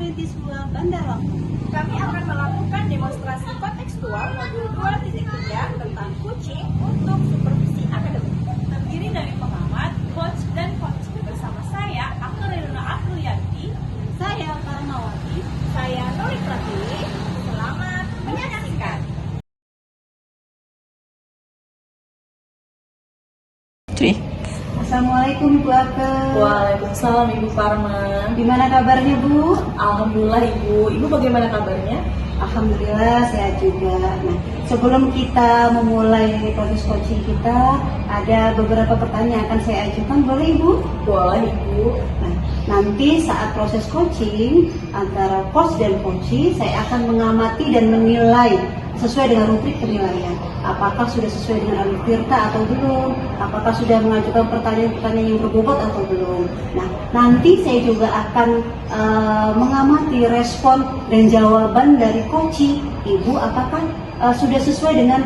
meneliti sebuah bandar waktu. Kami akan melakukan demonstrasi kontekstual modul 2.3 tentang coaching untuk supervisi akademik. Terdiri dari pengamat, coach, dan coach. Bersama saya, Akhirina Afriyanti, Saya Karmawati. saya Nolik Pratiwi. Selamat menyaksikan. Assalamualaikum Ibu Ake. Waalaikumsalam Ibu Parman. Gimana kabarnya Bu? Alhamdulillah Ibu. Ibu bagaimana kabarnya? Alhamdulillah sehat juga. Nah, sebelum kita memulai proses coaching kita, ada beberapa pertanyaan yang akan saya ajukan. Boleh Ibu? Boleh Ibu. Nah, nanti saat proses coaching antara coach dan coachee, saya akan mengamati dan menilai sesuai dengan rubrik penilaian. Apakah sudah sesuai dengan alur tirta atau belum? Apakah sudah mengajukan pertanyaan-pertanyaan yang berbobot atau belum? Nah, nanti saya juga akan mengamati respon dan jawaban dari coachee. Ibu, apakah sudah sesuai dengan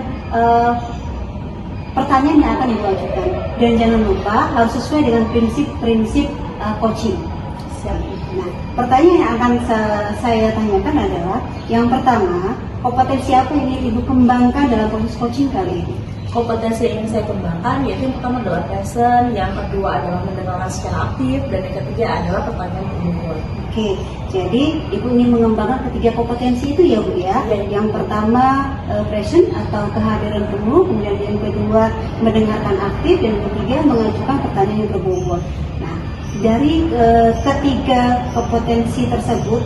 pertanyaan yang akan Ibu ajukan? Dan jangan lupa harus sesuai dengan prinsip-prinsip coaching. Nah, pertanyaan yang akan saya tanyakan adalah, yang pertama, kompetensi apa yang ingin Ibu kembangkan dalam proses coaching kali ini? Kompetensi yang ingin saya kembangkan yaitu yang pertama adalah passion, yang kedua adalah mendengarkan secara aktif, dan yang ketiga adalah pertanyaan berbobot. Oke, jadi Ibu ingin mengembangkan ketiga kompetensi itu ya Bu ya? Ya. Yang pertama present atau kehadiran penuh, kemudian yang kedua mendengarkan aktif, dan yang ketiga mengajukan pertanyaan yang berbobot. Nah, dari ketiga kompetensi tersebut,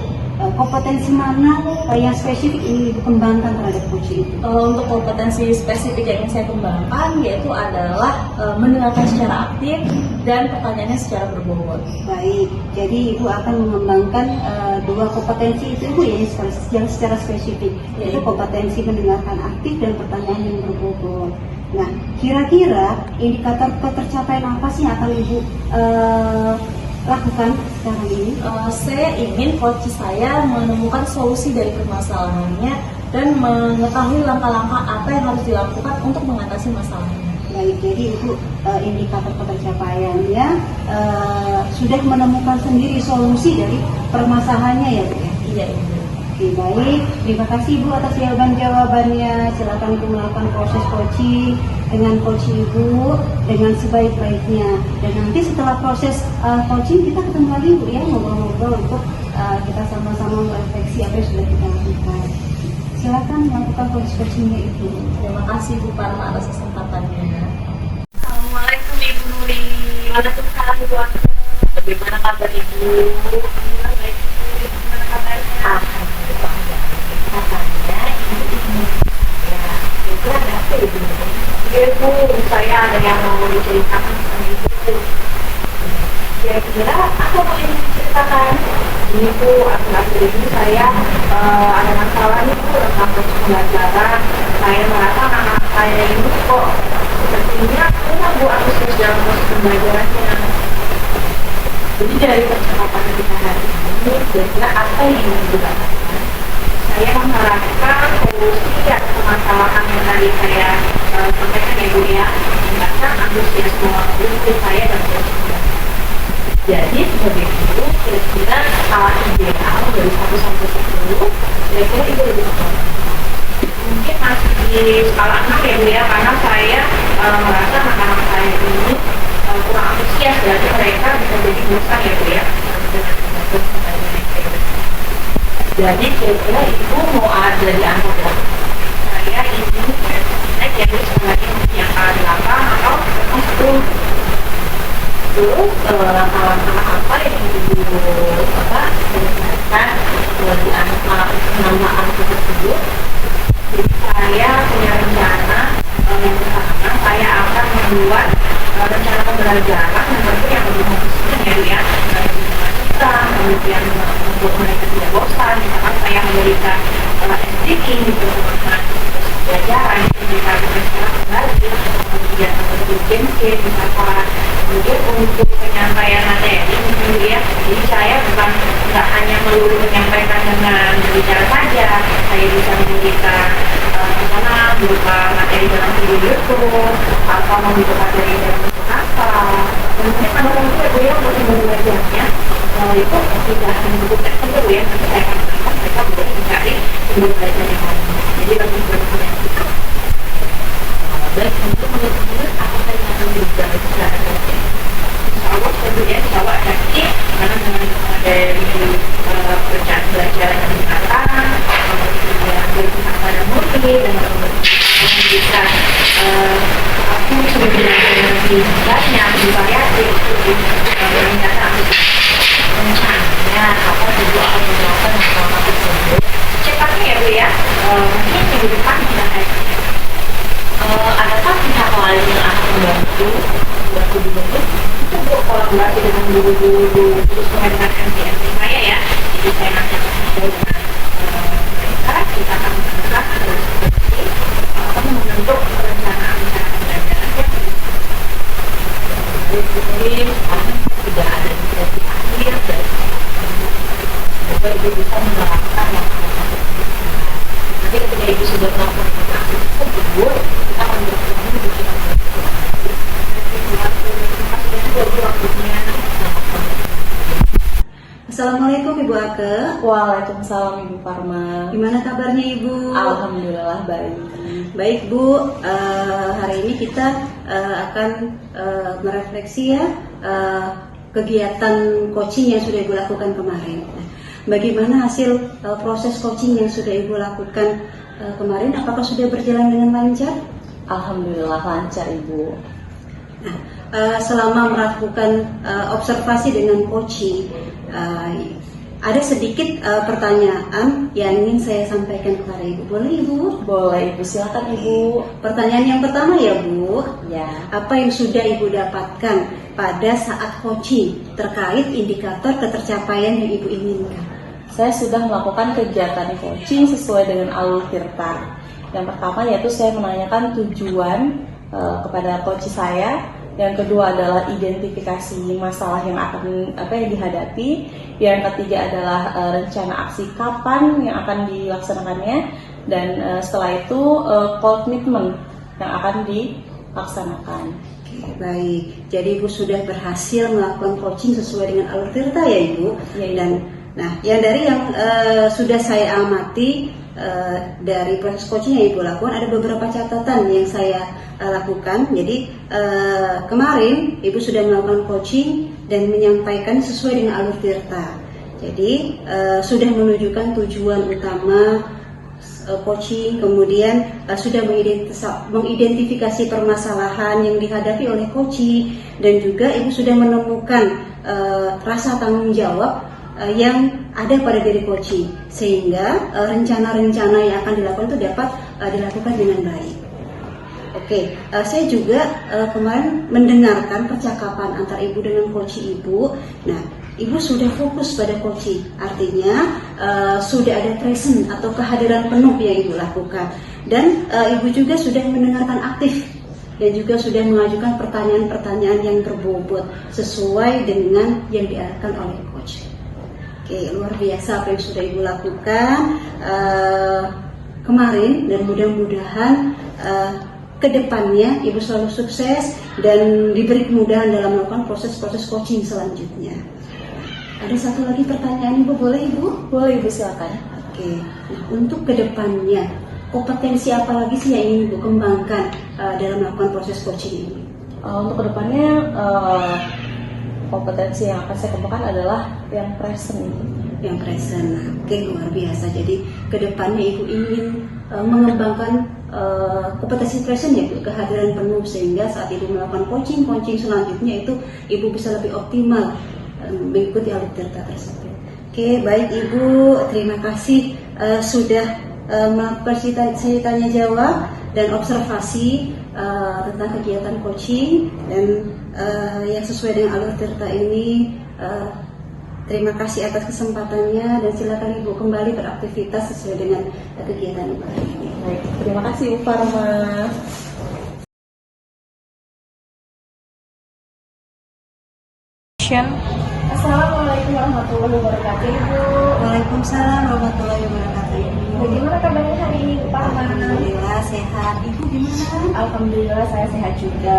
kompetensi mana yang spesifik ini dikembangkan terhadap coaching itu? Untuk kompetensi spesifik yang ingin saya kembangkan yaitu adalah mendengarkan secara aktif dan pertanyaannya secara berbobot. Baik, jadi Ibu akan mengembangkan dua kompetensi itu Ibu ya, yang secara spesifik, yaitu kompetensi mendengarkan aktif dan pertanyaan yang berbobot. Nah, kira-kira indikator ketercapaian apa sih yang akan Ibu lakukan sekarang ini? Saya ingin coach saya menemukan solusi dari permasalahannya dan mengetahui langkah-langkah apa yang harus dilakukan untuk mengatasi masalahnya. Baik, jadi Ibu indikator ketercapaiannya sudah menemukan sendiri solusi dari permasalahannya ya Bu ya? Iya Ibu. Oke, baik. Terima kasih Ibu atas jawaban-jawabannya. Silakan Ibu melakukan proses coaching dengan coach Ibu dengan sebaik-baiknya. Dan nanti setelah proses coaching kita ketemu lagi Bu ya, ngobrol-ngobrol untuk kita sama-sama merefleksi apa yang sudah kita lakukan. Silakan melakukan proses coachingnya Ibu. Terima kasih Bu Parma atas kesempatannya. Assalamualaikum Ibu Nuri. Waalaikumsalam Ibu. Bagaimana kabar Ibu? Alhamdulillah baik. Gimana kabarnya? Alhamdulillah. Katanya Ibu ya, itu ada apa Ibu? Iya Bu, saya ada yang mau diceritakan sama Ibu. Kira-kira apa mau yang diceritakan? Ini Bu, akhir-akhir ini saya ada masalah nih Bu tentang proses pembelajaran. Saya merasa anak saya ini kok sepertinya kurang Bu antusias dalam proses pembelajarannya. Jadi dari percakapan kita hari ini, kira-kira apa yang ingin Ibu lakukan? Saya mengharapkan solusi atas permasalahan yang tadi saya sampaikan ya Bu ya, meningkatkan antusiasme guru saya dan proses. Jadi sebagai guru, kira-kira skala ideal dari 1 sampai 10, kira-kira Ibu lebih suka. Mungkin masih di skala 6 ya Bu ya, karena saya merasa anak-anak saya ini kurang antusias, jadi mereka bisa jadi bosan ya Bu ya. Jadi kira-kira Ibu mau ada di angka berapa? Saya ingin naik ya Bu, sebagai yang angka 8 atau 10. Terus langkah-langkah apa yang Ibu berdasarkan di angka 6 angka tersebut? Jadi saya punya rencana yang pertama, saya akan membuat rencana pembelajaran yang lebih konsisten ya Bu ya, kemudian membuat mereka tidak bosan. Misalkan saya memberikan SDK gitu, pelajaran memberikan rencana kembali, kemudian untuk game misalkan. Kemudian untuk penyampaian materi mungkin ya, jadi saya bukan nggak hanya melulu menyampaikan dengan berbicara saja, saya bisa memberikan misalnya berupa materi dalam video YouTube atau membuat materi dalam apa. Kemudian kalau itu ya Bu ya, untuk belajarnya itu tidak akan membutuhkan tertentu ya, nanti saya akan menambah mereka boleh mencari sumber belajar yang lain. Jadi lebih bervariasi. Baik, untuk menurut apa saja yang akan diberikan secara rutin? Insya Allah tentunya insya Allah efektif karena dengan dari perencanaan belajar yang mendatang, kemudian dari pihak pada murid dan bisa aku sudah belajar lebih banyak, lebih variasi untuk meningkatkan rencananya apa juga akan melakukan masalah tersebut. Cepatnya ya Bu ya, mungkin minggu depan bisa adakah pihak lain yang akan membantu dibentuk itu Bu kolaborasi dengan guru-guru pengadilan MTMT saya ya, jadi saya nanti akan ngobrol dengan mereka, kita akan menentukan atau membentuk perencanaan pembelajaran yang mungkin tidak ada di akhir dan semoga Ibu bisa menerapkan nanti ketika Ibu sudah melakukan aktivitas tersebut kita akan bertemu di Assalamualaikum Ibu Ake. Waalaikumsalam Ibu Parma. Gimana kabarnya Ibu? Alhamdulillah baik. Baik Bu, hari ini kita akan merefleksi ya kegiatan coaching yang sudah Ibu lakukan kemarin. Bagaimana hasil proses coaching yang sudah Ibu lakukan kemarin? Apakah sudah berjalan dengan lancar? Alhamdulillah lancar Ibu. Nah, selama melakukan observasi dengan coaching, ada sedikit pertanyaan yang ingin saya sampaikan kepada Ibu. Boleh Ibu? Boleh Ibu, silakan Ibu. Pertanyaan yang pertama ya Bu, Ya. apa yang sudah Ibu dapatkan pada saat coaching terkait indikator ketercapaian yang Ibu inginkan? Saya sudah melakukan kegiatan coaching sesuai dengan alur Tirta. Yang pertama yaitu saya menanyakan tujuan kepada coach saya. Yang kedua adalah identifikasi masalah yang akan yang dihadapi. Yang ketiga adalah rencana aksi kapan yang akan dilaksanakannya. Dan setelah itu komitmen yang akan dilaksanakan. Oke, baik. Jadi Ibu sudah berhasil melakukan coaching sesuai dengan alur Tirta ya Ibu. Ya, Dan yang dari yang sudah saya amati dari proses coaching yang Ibu lakukan, ada beberapa catatan yang saya lakukan. Jadi kemarin Ibu sudah melakukan coaching dan menyampaikan sesuai dengan alur Tirta. Jadi sudah menunjukkan tujuan utama coaching, kemudian sudah mengidentifikasi permasalahan yang dihadapi oleh coaching, dan juga Ibu sudah menemukan rasa tanggung jawab yang ada pada diri coaching, sehingga rencana-rencana yang akan dilakukan itu dapat dilakukan dengan baik. Oke, saya juga kemarin mendengarkan percakapan antara Ibu dengan coaching Ibu. Nah, Ibu sudah fokus pada coaching, artinya sudah ada present atau kehadiran penuh yang Ibu lakukan, dan Ibu juga sudah mendengarkan aktif dan juga sudah mengajukan pertanyaan-pertanyaan yang berbobot sesuai dengan yang diarahkan oleh coach. Oke, luar biasa apa yang sudah Ibu lakukan kemarin, dan mudah-mudahan kedepannya Ibu selalu sukses dan diberi kemudahan dalam melakukan proses-proses coaching selanjutnya. Ada satu lagi pertanyaan Ibu, boleh Ibu? Boleh Ibu, silakan. Oke, nah, untuk kedepannya kompetensi apa lagi sih yang ingin Ibu kembangkan dalam melakukan proses coaching ini? Untuk kedepannya kompetensi yang akan saya kembangkan adalah yang present. Yang present. Oke, luar biasa. Jadi kedepannya Ibu ingin mengembangkan kompetensi present, yaitu kehadiran penuh, sehingga saat Ibu melakukan coaching selanjutnya itu Ibu bisa lebih optimal mengikuti alur Tirta tersebut. Oke, baik Ibu, terima kasih sudah melakukan tanya jawab dan observasi tentang kegiatan coaching dan yang sesuai dengan alur Tirta ini. Terima kasih atas kesempatannya, dan silakan Ibu kembali beraktivitas sesuai dengan kegiatan Ibu hari ini. Baik, terima kasih Ibu Parma. Assalamualaikum warahmatullahi warahmatullahi wabarakatuh, Ibu. Waalaikumsalam warahmatullahi wabarakatuh. Bagaimana kabarnya hari ini, Pak? Alhamdulillah sehat. Ibu gimana? Alhamdulillah saya sehat juga.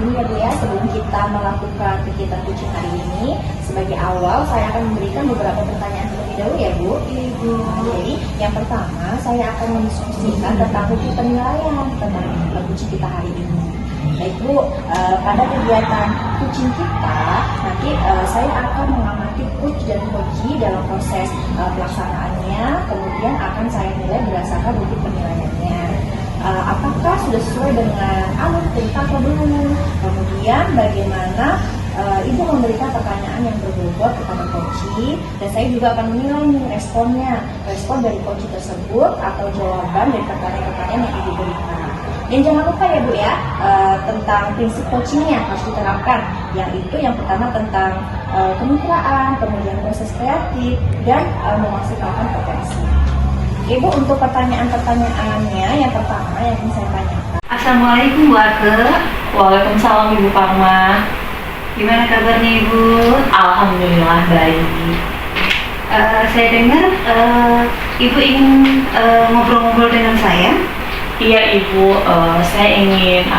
Ini ya Bu ya, sebelum kita melakukan kegiatan coaching hari ini, sebagai awal saya akan memberikan beberapa pertanyaan terlebih dahulu ya Bu. Ibu. Jadi yang pertama saya akan mendiskusikan tentang hukum penilaian tentang coaching kita hari ini. Baik Bu, pada kegiatan coaching kita nanti saya akan mengamati coach dan coachee dalam proses pelaksanaannya, kemudian akan saya nilai berdasarkan bukti penilaiannya. Apakah sudah sesuai dengan alur cerita atau belum? Kemudian bagaimana Ibu memberikan pertanyaan yang berbobot kepada coachee, dan saya juga akan menilai nih respon dari coachee tersebut atau jawaban dari pertanyaan-pertanyaan yang Ibu berikan. Dan jangan lupa ya Bu ya, tentang prinsip coaching yang harus diterapkan, yang pertama tentang kemitraan, kemudian proses kreatif, dan memaksimalkan potensi. Ibu, untuk pertanyaan-pertanyaannya, yang pertama yang ingin saya tanyakan. Assalamualaikum Wake. Waalaikumsalam Ibu Parma. Gimana kabarnya Ibu? Alhamdulillah baik. Saya dengar Ibu ingin ngobrol-ngobrol dengan saya. Iya Ibu, saya ingin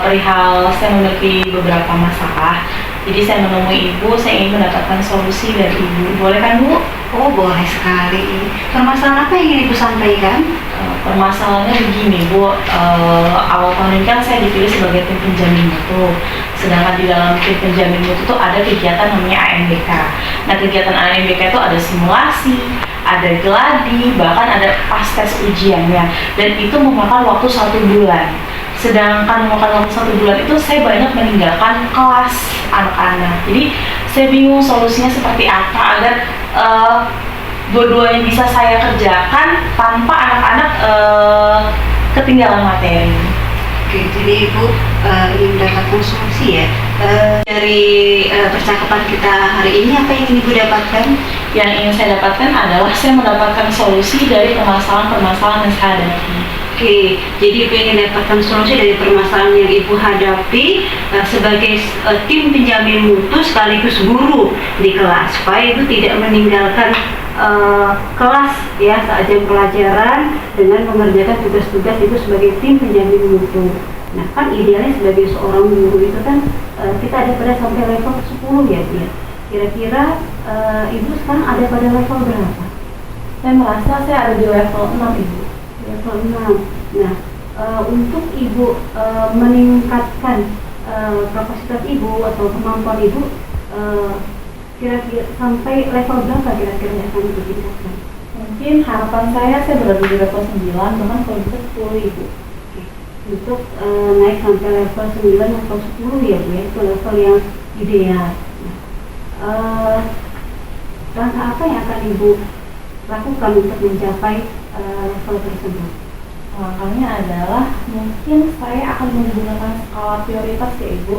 perihal saya memiliki beberapa masalah. Jadi saya menemui Ibu, saya ingin mendapatkan solusi dari Ibu. Boleh kan Bu? Oh boleh sekali. Permasalahan apa yang ingin Ibu sampaikan? Permasalahannya begini Bu, awal tahun ini kan saya dipilih sebagai tim penjamin mutu. Sedangkan di dalam tim penjamin mutu itu ada kegiatan namanya AMBK. Nah kegiatan AMBK itu ada simulasi, ada gladi, bahkan ada pas tes ujiannya, dan itu memakan waktu 1 bulan. Sedangkan memakan waktu 1 bulan itu saya banyak meninggalkan kelas anak-anak. Jadi saya bingung solusinya seperti apa agar dua-duanya bisa saya kerjakan tanpa anak-anak ketinggalan materi. Oke, jadi Ibu ingin mendapatkan solusi ya. Dari percakapan kita hari ini, apa yang ingin Ibu dapatkan? Yang ingin saya dapatkan adalah saya mendapatkan solusi dari permasalahan-permasalahan yang saya hadapi. Oke, jadi Ibu ingin dapatkan solusi dari permasalahan yang Ibu hadapi sebagai tim penjamin mutu sekaligus guru di kelas, supaya Ibu tidak meninggalkan kelas ya saat jam pelajaran dengan mengerjakan tugas-tugas Ibu sebagai tim penjamin mutu. Nah kan idealnya sebagai seorang guru itu kan kita ada pada sampai level 10 ya Bu ya. Kira-kira Ibu sekarang ada pada level berapa? Saya merasa saya ada di level 6 Ibu. Level 6. Nah untuk Ibu meningkatkan kapasitas Ibu atau kemampuan Ibu, kira-kira sampai level berapa kira-kira yang akan ditingkatkan? Mungkin harapan saya berada di level 9, bahkan kalau bisa 10 Ibu. Untuk naik sampai level 9 atau 10 ya Bu ya, itu level yang ideal. Langkah apa yang akan Ibu lakukan untuk mencapai level tersebut? Langkahnya adalah mungkin saya akan menggunakan skala prioritas ya Ibu,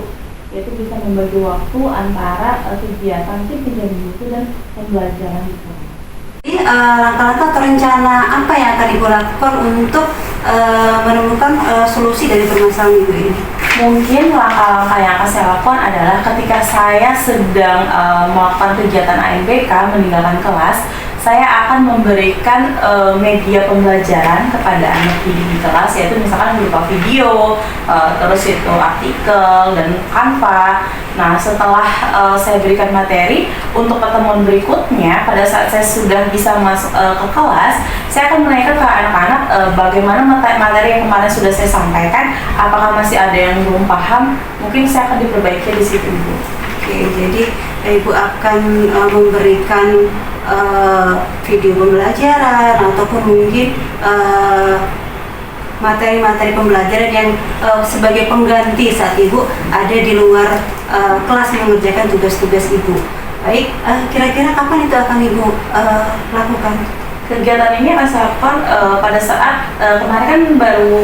yaitu bisa membagi waktu antara kegiatan tim penjamin mutu dan pembelajaran itu. Jadi langkah-langkah atau rencana apa yang akan Ibu lakukan untuk menemukan solusi dari permasalahan Ibu ini? Mungkin langkah-langkah yang akan saya lakukan adalah ketika saya sedang melakukan kegiatan AMBK, meninggalkan kelas, saya akan memberikan media pembelajaran kepada anak didik di kelas, yaitu misalkan berupa video, terus itu artikel dan Canva. Nah, setelah saya berikan materi untuk pertemuan berikutnya, pada saat saya sudah bisa masuk ke kelas, saya akan menanyakan ke anak-anak bagaimana materi yang kemarin sudah saya sampaikan, apakah masih ada yang belum paham, mungkin saya akan diperbaiki di situ Ibu. Oke, jadi Ibu akan memberikan video pembelajaran ataupun mungkin materi-materi pembelajaran yang sebagai pengganti saat Ibu ada di luar kelas mengerjakan tugas-tugas Ibu. Baik, kira-kira kapan itu akan Ibu lakukan? Kegiatan ini akan saya lakukan pada saat kemarin kan baru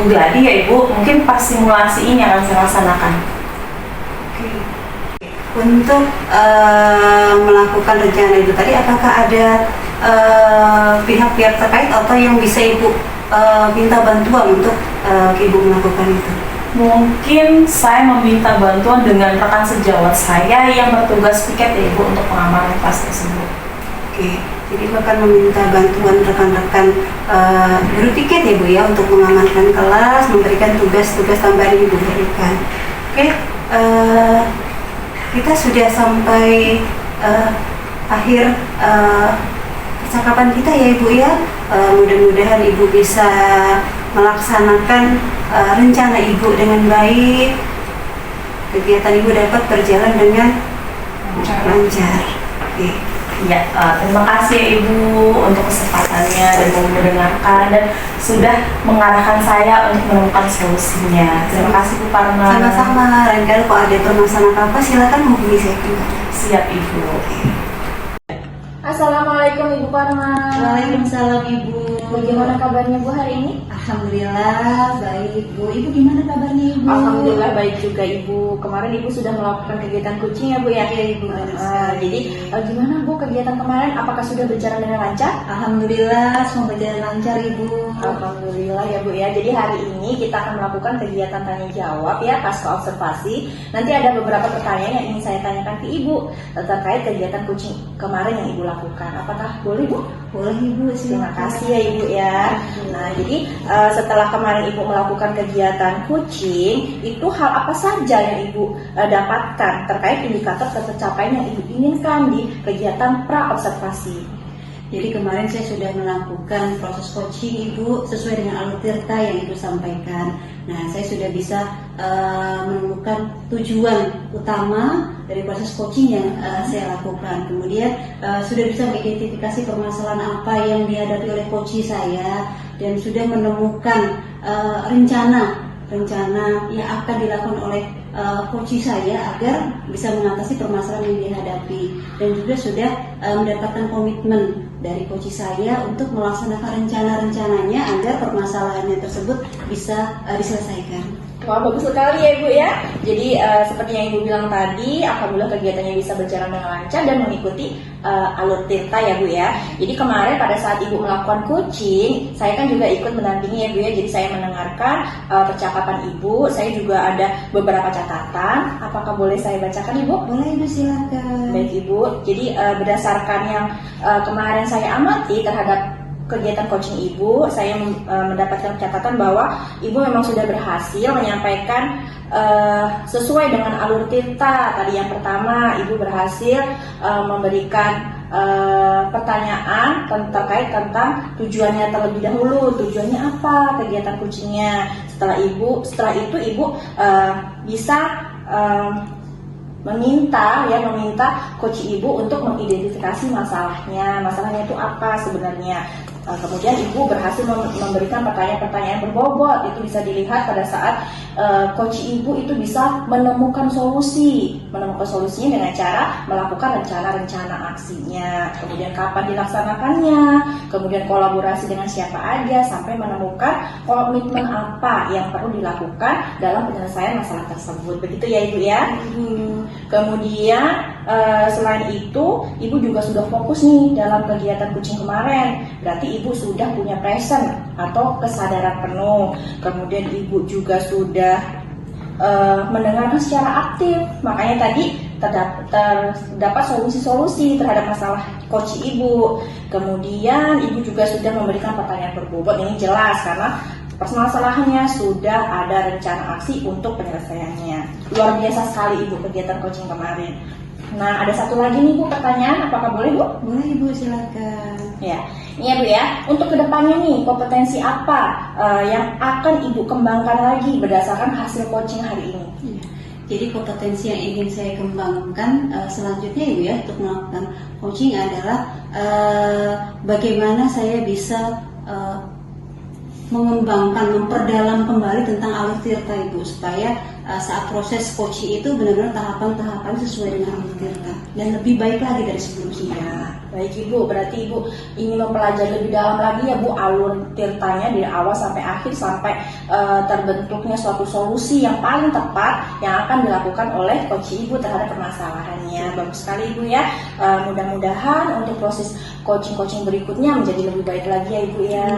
gladi ya Ibu, mungkin pas simulasi ini akan saya laksanakan. Untuk melakukan rencana itu tadi, apakah ada pihak-pihak terkait atau yang bisa Ibu minta bantuan untuk Ibu melakukan itu? Mungkin saya meminta bantuan dengan rekan sejawat saya yang bertugas piket ya Ibu untuk pengamanan kelas tersebut. Oke, jadi Ibu akan meminta bantuan rekan-rekan guru piket ya Bu ya untuk mengamankan kelas, memberikan tugas-tugas tambahan yang Ibu berikan. Oke, kita sudah sampai akhir percakapan kita ya Ibu ya. Mudah-mudahan Ibu bisa melaksanakan rencana Ibu dengan baik. Kegiatan Ibu dapat berjalan dengan lancar. Oke. Ya, terima kasih ya Ibu untuk kesempatannya dan mau mendengarkan dan sudah mengarahkan saya untuk menemukan solusinya. Terima kasih Bu Parma. Sama-sama. Dan kalau ada permasalahan apa-apa silakan hubungi saya kembali. Siap Ibu. Assalamualaikum Ibu Parma. Waalaikumsalam Ibu. Bagaimana kabarnya Bu hari ini? Alhamdulillah baik Bu. Ibu gimana kabarnya Ibu? Alhamdulillah baik juga Ibu. Kemarin Ibu sudah melakukan kegiatan coaching ya Bu ya? Iya Ibu. Jadi gimana Bu kegiatan kemarin? Apakah sudah berjalan dengan lancar? Alhamdulillah semua berjalan lancar Ibu. Alhamdulillah ya Bu ya. Jadi hari ini kita akan melakukan kegiatan tanya jawab ya pasca observasi. Nanti ada beberapa pertanyaan yang ingin saya tanyakan ke Ibu terkait kegiatan coaching kemarin yang Ibu lakukan. Apakah boleh Bu? Boleh Ibu. Terima kasih ya Ibu ya. Nah jadi setelah kemarin Ibu melakukan kegiatan coaching, itu hal apa saja yang Ibu dapatkan terkait indikator tercapaian yang Ibu inginkan di kegiatan pra-observasi? Jadi kemarin saya sudah melakukan proses coaching Ibu sesuai dengan alur tirta yang Ibu sampaikan. Nah, saya sudah bisa menemukan tujuan utama dari proses coaching yang saya lakukan. Kemudian sudah bisa mengidentifikasi permasalahan apa yang dihadapi oleh coach saya dan sudah menemukan rencana yang akan dilakukan oleh coach saya agar bisa mengatasi permasalahan yang dihadapi, dan juga sudah mendapatkan komitmen dari coach saya untuk melaksanakan rencana-rencananya agar permasalahannya tersebut bisa diselesaikan. Wah, bagus sekali ya Ibu ya. Jadi seperti yang Ibu bilang tadi, alhamdulillah kegiatannya bisa berjalan dengan lancar dan mengikuti alur tirta ya Bu ya. Jadi kemarin pada saat Ibu melakukan coaching, saya kan juga ikut mendampingi ya Bu ya. Jadi saya mendengarkan percakapan Ibu, saya juga ada beberapa catatan. Apakah boleh saya bacakan Ibu? Boleh Ibu, silakan. Baik Ibu. Jadi berdasarkan yang kemarin saya amati terhadap kegiatan coaching Ibu, saya mendapatkan catatan bahwa Ibu memang sudah berhasil menyampaikan sesuai dengan alur tirta. Tadi yang pertama, Ibu berhasil memberikan pertanyaan terkait tentang tujuannya terlebih dahulu. Tujuannya apa kegiatan coachingnya? Setelah itu Ibu bisa meminta coach Ibu untuk mengidentifikasi masalahnya itu apa sebenarnya. Kemudian Ibu berhasil memberikan pertanyaan-pertanyaan berbobot. Itu bisa dilihat pada saat coach Ibu itu bisa menemukan solusinya dengan cara melakukan rencana-rencana aksinya, kemudian kapan dilaksanakannya, kemudian kolaborasi dengan siapa aja, sampai menemukan komitmen apa yang perlu dilakukan dalam penyelesaian masalah tersebut. Begitu ya Ibu ya. Kemudian selain itu Ibu juga sudah fokus nih dalam kegiatan coaching kemarin. Berarti Ibu sudah punya present atau kesadaran penuh. Kemudian Ibu juga sudah mendengarkan secara aktif. Makanya tadi terdapat solusi-solusi terhadap masalah coach Ibu. Kemudian Ibu juga sudah memberikan pertanyaan berbobot. Ini jelas karena permasalahannya sudah ada rencana aksi untuk penyelesaiannya. Luar biasa sekali Ibu kegiatan coaching kemarin. Nah, ada satu lagi nih Bu pertanyaan, apakah boleh Bu? Boleh Ibu, silakan. Ya, ini ya Bu ya. Untuk kedepannya nih, kompetensi apa yang akan Ibu kembangkan lagi berdasarkan hasil coaching hari ini? Ya. Jadi kompetensi yang ingin saya kembangkan selanjutnya Ibu ya untuk melakukan coaching adalah bagaimana saya bisa memperdalam kembali tentang alur tirta Ibu, supaya saat proses coaching itu benar-benar tahapan-tahapan sesuai dengan alur tirta. dan lebih baik lagi dari sebelumnya. Baik Ibu, berarti Ibu ingin mempelajari lebih dalam lagi ya Bu alur tirtanya dari awal sampai akhir sampai terbentuknya suatu solusi yang paling tepat yang akan dilakukan oleh coach Ibu terhadap permasalahannya. Bagus sekali Ibu ya. Mudah-mudahan untuk proses coaching berikutnya menjadi lebih baik lagi ya Ibu ya.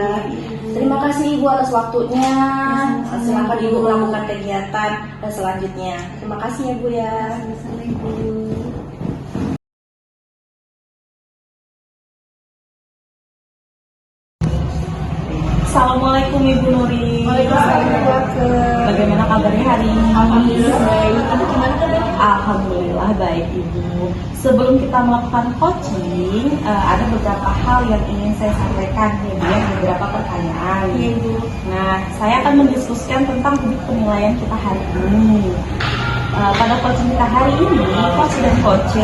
Terima kasih Ibu atas waktunya. Silakan Ibu melakukan kegiatan selanjutnya. Terima kasih ya Bu ya. Sama-sama Ibu. Assalamualaikum Ibu Nuri. Waalaikumsalam. Bagaimana kabarnya hari ini? Alhamdulillah baik. Ibu gimana kabar? Alhamdulillah baik Ibu. Sebelum kita melakukan coaching, ada beberapa hal yang ingin saya sampaikan ya Bu, beberapa pertanyaan. Iya Ibu. Nah, saya akan mendiskusikan tentang topik penilaian kita hari ini. Pada coaching kita hari ini, coach dan coach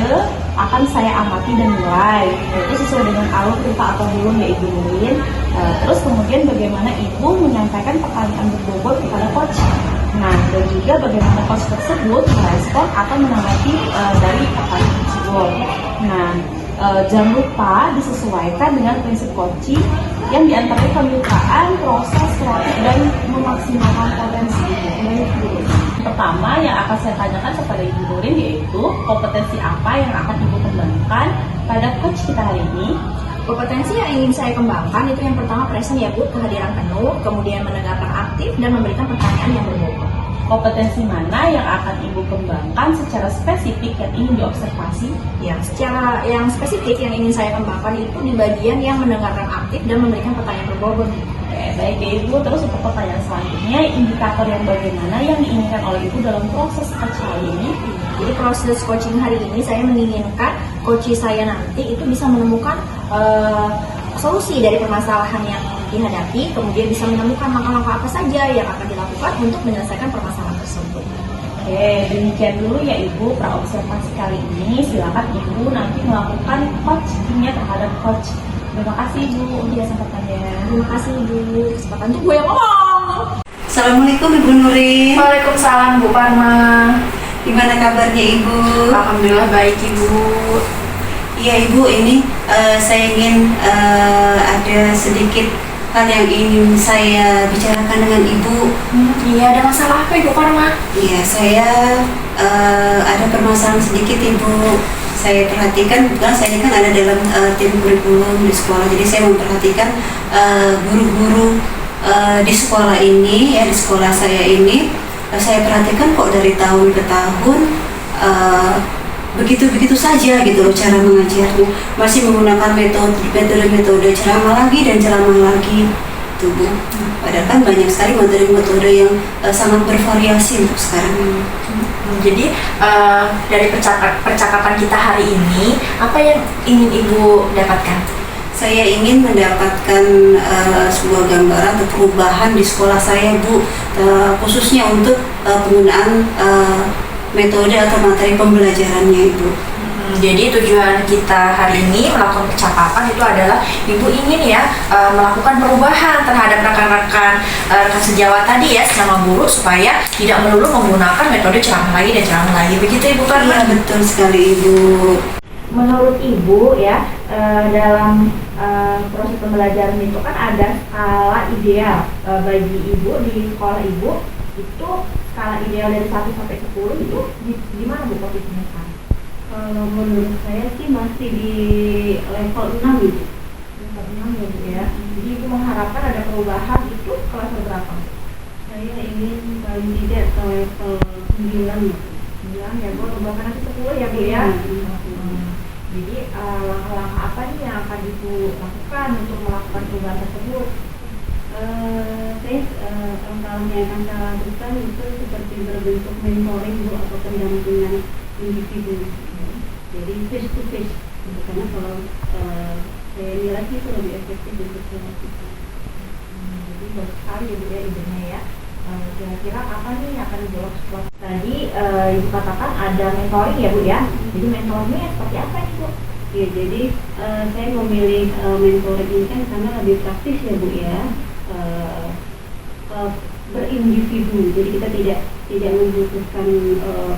akan saya amati dan nilai, yaitu sesuai dengan alur cerita atau belum ya Ibu Nurin. Terus kemudian bagaimana Ibu menyampaikan pertanyaan berbobot kepada coach. Nah, dan juga bagaimana coach tersebut merespon atau menanggapi dari pertanyaan tersebut. Nah, jangan lupa disesuaikan dengan prinsip coaching yang diantaranya pembukaan, proses, kreatif, dan memaksimalkan potensi. Pertama yang akan saya tanyakan kepada Ibu Nurin yaitu kompetensi apa yang akan Ibu kembangkan pada coach kita hari ini. Kompetensi yang ingin saya kembangkan itu yang pertama present ya Bu, kehadiran penuh, kemudian mendengarkan aktif dan memberikan pertanyaan yang berbobot. Kompetensi mana yang akan Ibu kembangkan secara spesifik yang ingin diobservasi? Ya, secara yang spesifik yang ingin saya kembangkan itu di bagian yang mendengarkan aktif dan memberikan pertanyaan berbobot. Oke, baik ya Ibu. Terus untuk pertanyaan selanjutnya, indikator yang bagaimana yang diinginkan oleh Ibu dalam proses coach kali ini? Jadi proses coaching hari ini saya menginginkan coach saya nanti itu bisa menemukan solusi dari permasalahan yang dihadapi, kemudian bisa menemukan langkah-langkah apa saja yang akan dilakukan untuk menyelesaikan permasalahan tersebut. Oke, demikian dulu ya Ibu praobservasi kali ini. Silakan Ibu nanti melakukan coachingnya terhadap coach. Terima kasih Ibu untuk kesempatannya. Terima kasih Ibu, kesempatan itu gue yang ngomong. Assalamualaikum Ibu Nurin. Waalaikumsalam Bu Parma. Gimana kabarnya Ibu? Alhamdulillah baik Ibu. Iya Ibu, ini saya ingin ada sedikit hal yang ingin saya bicarakan dengan Ibu. Iya, ada masalah apa Ibu Parma? Iya, saya ada permasalahan sedikit Ibu. Saya perhatikan, bukan saya ini kan ada dalam tim kurikulum di sekolah, jadi saya memperhatikan guru-guru di sekolah ini, ya di sekolah saya ini, saya perhatikan kok dari tahun ke tahun begitu-begitu saja gitu loh cara mengajarnya, masih menggunakan metode ceramah lagi dan ceramah lagi tuh Bu. Padahal kan banyak sekali metode-metode yang sangat bervariasi untuk sekarang. Jadi dari percakapan kita hari ini, apa yang ingin Ibu dapatkan? Saya ingin mendapatkan sebuah gambaran atau perubahan di sekolah saya Bu, khususnya untuk penggunaan metode atau materi pembelajarannya Ibu. Jadi tujuan kita hari ini melakukan percakapan itu adalah Ibu ingin ya melakukan perubahan terhadap rekan-rekan sejawat tadi ya sama guru supaya tidak melulu menggunakan metode ceramah lagi dan ceramah lagi. Begitu Ibu Parma? Iya betul sekali Ibu. Menurut Ibu ya dalam proses pembelajaran itu kan ada skala ideal bagi Ibu di sekolah Ibu, itu skala ideal dari 1 sampai 10 itu di mana Bu posisinya sekarang? Kalau menurut saya sih masih di level 6 gitu. Level 6 ya Bu ya. Jadi Ibu mengharapkan ada perubahan itu kelas berapa? Saya ingin paling tidak ke level 9 gitu. 9 ya Bu, bahkan nanti 10 ya Bu ya. Jadi langkah-langkah apa nih yang akan Ibu lakukan untuk melakukan perubahan tersebut? Langkah-langkah yang akan saya lakukan itu seperti berbentuk mentoring Bu atau pendampingan individu. Jadi face to face, karena kalau saya nilai itu lebih efektif untuk dilakukan. Jadi bagus sekali ya Bu ya idenya ya. Kira-kira apa nih yang akan Ibu lakukan? Tadi Ibu katakan ada mentoring ya Bu ya. Jadi mentoringnya seperti apa nih Bu? Ya, jadi saya memilih mentoring ini kan karena lebih praktis ya Bu ya. Berindividu, jadi kita tidak membutuhkan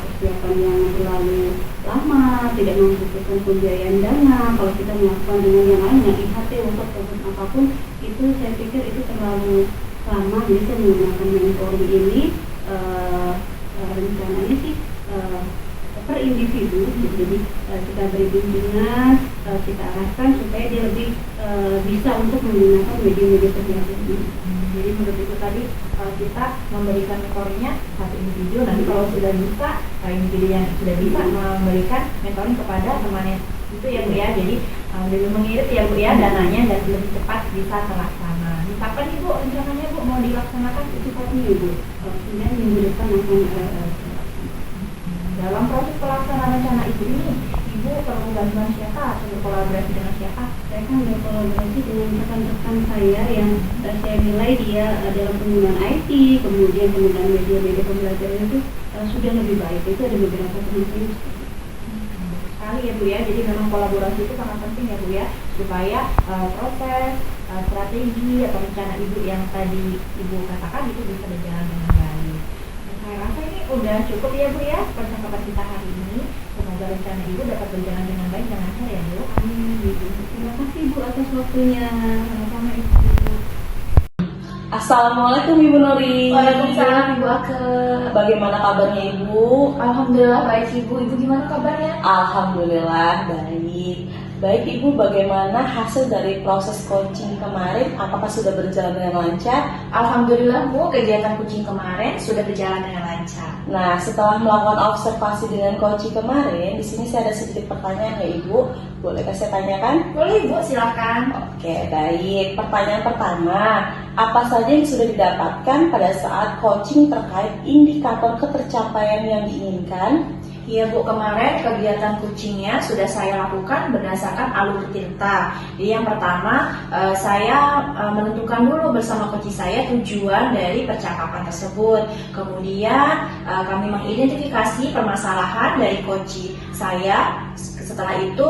persiapan yang terlalu lama, tidak membutuhkan pembiayaan dana. Kalau kita melakukan dengan yang lain, yang IHT untuk program apapun, itu saya pikir itu terlalu lama. Jadi saya menggunakan mentoring ini rencananya sih per individu. Jadi kita beri bimbingan, kita arahkan supaya dia lebih bisa untuk menggunakan media-media sosial ini. Jadi menurut itu tadi kita memberikan mentoringnya satu individu, nanti kalau sudah bisa individu yang sudah bisa memberikan mentoring kepada temannya itu ya Bu ya. Jadi lebih mengirit ya Bu ya dananya dan lebih cepat bisa terlaksana. Kapan nih Bu rencananya Bu mau dilaksanakan itu Ini Ibu, kemudian minggu depan akan dalam proses pelaksanaan rencana itu ini Ibu perlu bantuan siapa atau berkolaborasi dengan siapa? saya kan berkolaborasi dengan rekan-rekan saya yang saya nilai dia dalam penggunaan IT, kemudian penggunaan media-media pembelajaran itu sudah lebih baik. Itu ada beberapa teman saya. Sekali ya Bu ya, jadi memang kolaborasi itu sangat penting ya Bu ya, supaya proses, strategi atau rencana Ibu yang tadi Ibu katakan itu bisa berjalan dengan baik. Dan saya rasa ini udah cukup ya Bu ya percakapan kita hari ini. Semoga rencana Ibu dapat berjalan dengan baik dan lancar ya Bu. Amin. Terima kasih Bu atas waktunya. Sama-sama Ibu. Assalamualaikum Ibu Nuri. Waalaikumsalam Ibu Ake. Bagaimana kabarnya Ibu? Alhamdulillah baik Ibu. Ibu gimana kabarnya? Alhamdulillah baik. Baik Ibu, bagaimana hasil dari proses coaching kemarin? Apakah sudah berjalan dengan lancar? Alhamdulillah Bu, kegiatan coaching kemarin sudah berjalan dengan lancar. Nah, setelah melakukan observasi dengan coaching kemarin, di sini saya ada sedikit pertanyaan ya Ibu. Bolehkah saya tanyakan? Boleh Ibu, silakan. Oke, baik. Pertanyaan pertama, apa saja yang sudah didapatkan pada saat coaching terkait indikator ketercapaian yang diinginkan? Iya Bu, kemarin kegiatan coachingnya sudah saya lakukan berdasarkan alur tirta. Jadi yang pertama saya menentukan dulu bersama coach saya tujuan dari percakapan tersebut. Kemudian kami mengidentifikasi permasalahan dari coach saya. Setelah itu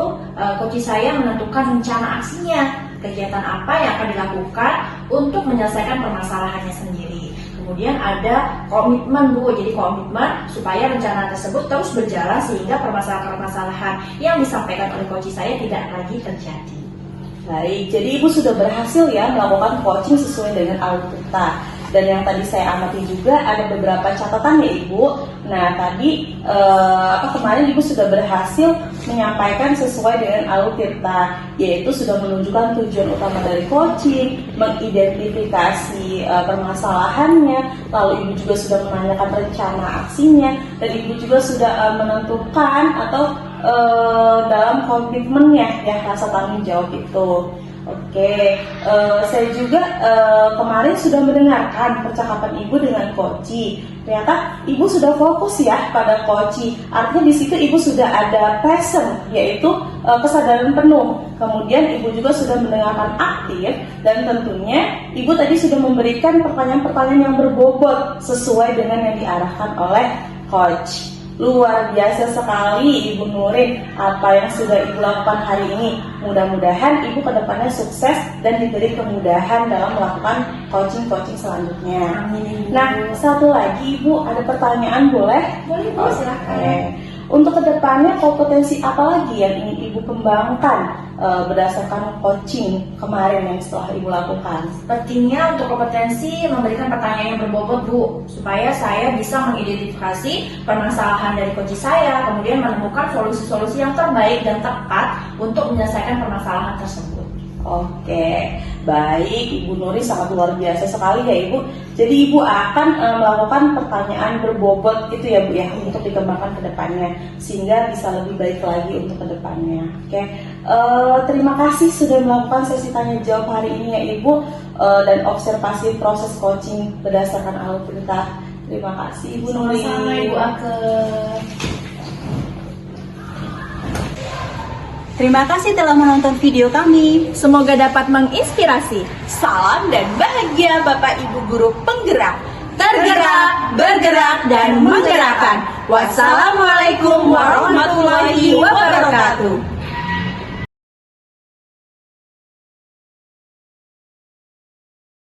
coach saya menentukan rencana aksinya, kegiatan apa yang akan dilakukan untuk menyelesaikan permasalahannya sendiri. Kemudian ada komitmen Bu, jadi komitmen supaya rencana tersebut terus berjalan sehingga permasalahan-permasalahan yang disampaikan oleh coach saya tidak lagi terjadi. Baik, jadi Ibu sudah berhasil ya melakukan coaching sesuai dengan alur tirta. Dan yang tadi saya amati juga ada beberapa catatan ya Ibu. Nah tadi kemarin Ibu sudah berhasil menyampaikan sesuai dengan alur tirta, yaitu sudah menunjukkan tujuan utama dari coaching, mengidentifikasi permasalahannya, lalu Ibu juga sudah menanyakan rencana aksinya, dan Ibu juga sudah menentukan atau dalam komitmennya ya rasa tanggung jawab itu. Oke, saya juga kemarin sudah mendengarkan percakapan Ibu dengan coach. Ternyata Ibu sudah fokus ya pada coach. Artinya di situ Ibu sudah ada passion, yaitu kesadaran penuh. Kemudian Ibu juga sudah mendengarkan aktif dan tentunya Ibu tadi sudah memberikan pertanyaan-pertanyaan yang berbobot sesuai dengan yang diarahkan oleh coach. Luar biasa sekali Ibu Nurin apa yang sudah Ibu lakukan hari ini. Mudah-mudahan Ibu kedepannya sukses dan diberi kemudahan dalam melakukan coaching-coaching selanjutnya. Amin. Nah, satu lagi Ibu, ada pertanyaan boleh? Boleh Bu, silakan. Oke. Untuk kedepannya kompetensi apa lagi yang ingin Ibu kembangkan berdasarkan coaching kemarin yang setelah Ibu lakukan? Pentingnya untuk kompetensi memberikan pertanyaan yang berbobot Bu, supaya saya bisa mengidentifikasi permasalahan dari coach saya, kemudian menemukan solusi-solusi yang terbaik dan tepat untuk menyelesaikan permasalahan tersebut. Oke, baik Ibu Nuri, sangat luar biasa sekali ya Ibu. Jadi Ibu akan melakukan pertanyaan berbobot itu ya Bu ya untuk dikembangkan ke depannya sehingga bisa lebih baik lagi untuk ke depannya. Oke, terima kasih sudah melakukan sesi tanya jawab hari ini ya Ibu dan observasi proses coaching berdasarkan alur tirta. Terima kasih Ibu Nuri. Sama-sama Ibu Ake. Terima kasih telah menonton video kami. Semoga dapat menginspirasi. Salam dan bahagia Bapak Ibu Guru penggerak. Tergerak, bergerak, dan menggerakkan. Wassalamualaikum warahmatullahi wabarakatuh.